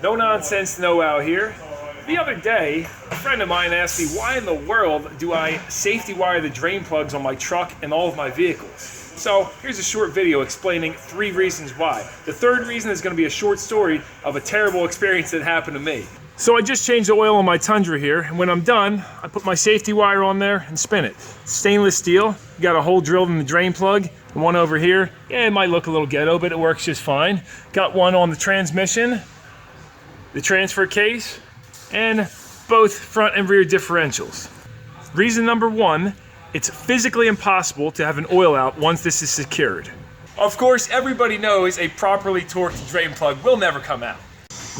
No Nonsense Know-How here. The other day, a friend of mine asked me why in the world do I safety wire the drain plugs on my truck and all of my vehicles. So here's a short video explaining 3 reasons why. The third reason is going to be a short story of a terrible experience that happened to me. So I just changed the oil on my Tundra here, and when I'm done, I put my safety wire on there and spin it. Stainless steel, got a hole drilled in the drain plug, and one over here. Yeah, it might look a little ghetto, but it works just fine. Got one on the transmission, the transfer case, and both front and rear differentials. Reason number 1, it's physically impossible to have an oil out once this is secured. Of course, everybody knows a properly torqued drain plug will never come out.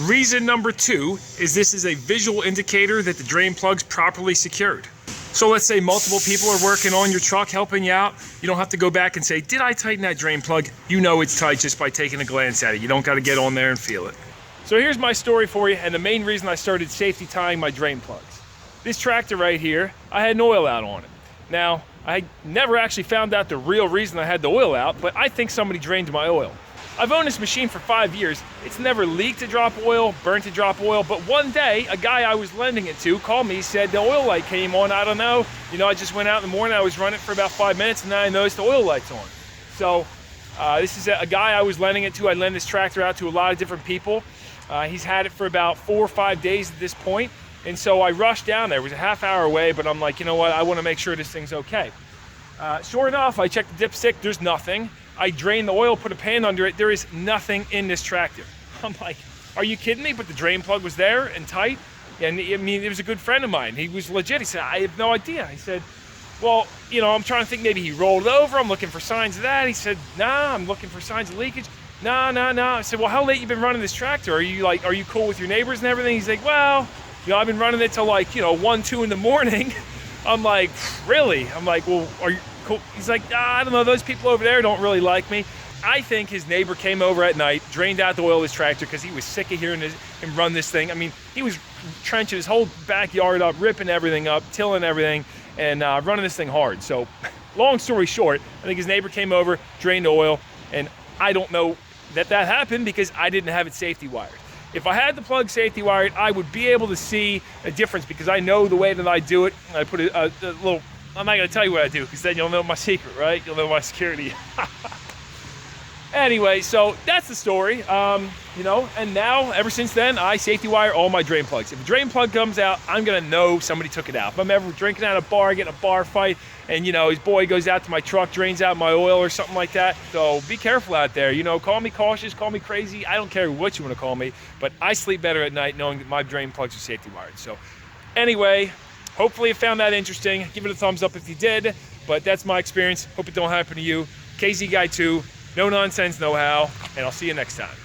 Reason number 2 is this is a visual indicator that the drain plug's properly secured. So let's say multiple people are working on your truck helping you out. You don't have to go back and say, did I tighten that drain plug? You know it's tight just by taking a glance at it. You don't got to get on there and feel it. So here's my story for you, and the main reason I started safety tying my drain plugs. This tractor right here, I had an oil out on it. Now, I never actually found out the real reason I had the oil out, but I think somebody drained my oil. I've owned this machine for 5 years. It's never leaked to drop oil, burnt to drop oil, but one day, a guy I was lending it to called me, said the oil light came on, I don't know. You know, I just went out in the morning, I was running for about 5 minutes, and then I noticed the oil light's on. So, this is a guy I was lending it to. I lend this tractor out to a lot of different people. He's had it for about 4 or 5 days at this point, and so I rushed down there. It was a half-hour away, but I'm like, you know what, I want to make sure this thing's okay. Sure enough, I checked the dipstick, there's nothing. I drained the oil, put a pan under it, there is nothing in this tractor. I'm like, are you kidding me? But the drain plug was there and tight, and I mean, it was a good friend of mine. He was legit. He said, I have no idea. He said, well, you know, I'm trying to think maybe he rolled over, I'm looking for signs of that. He said, nah, I'm looking for signs of leakage. No. I said, well, how late you been running this tractor? Are you cool with your neighbors and everything? He's like, well, you know, I've been running it till like, you know, 1, 2 in the morning. I'm like, really? I'm like, well, are you cool? He's like, I don't know, those people over there don't really like me. I think his neighbor came over at night, drained out the oil of his tractor because he was sick of hearing him run this thing. I mean, he was trenching his whole backyard up, ripping everything up, tilling everything, and running this thing hard. So, long story short, I think his neighbor came over, drained the oil, and I don't know that happened because I didn't have it safety wired. If I had the plug safety wired, I would be able to see a difference because I know the way that I do it. I put a little, I'm not gonna tell you what I do because then you'll know my secret, right? You'll know my security. Anyway, so that's the story, you know, and now, ever since then, I safety wire all my drain plugs. If a drain plug comes out, I'm gonna know somebody took it out. If I'm ever drinking at a bar, getting a bar fight, and, you know, his boy goes out to my truck, drains out my oil or something like that. So be careful out there, you know, call me cautious, call me crazy, I don't care what you wanna call me, but I sleep better at night knowing that my drain plugs are safety wired. So anyway, hopefully you found that interesting. Give it a thumbs up if you did, but that's my experience. Hope it don't happen to you. KZ Guy 2. No Nonsense Know-How, and I'll see you next time.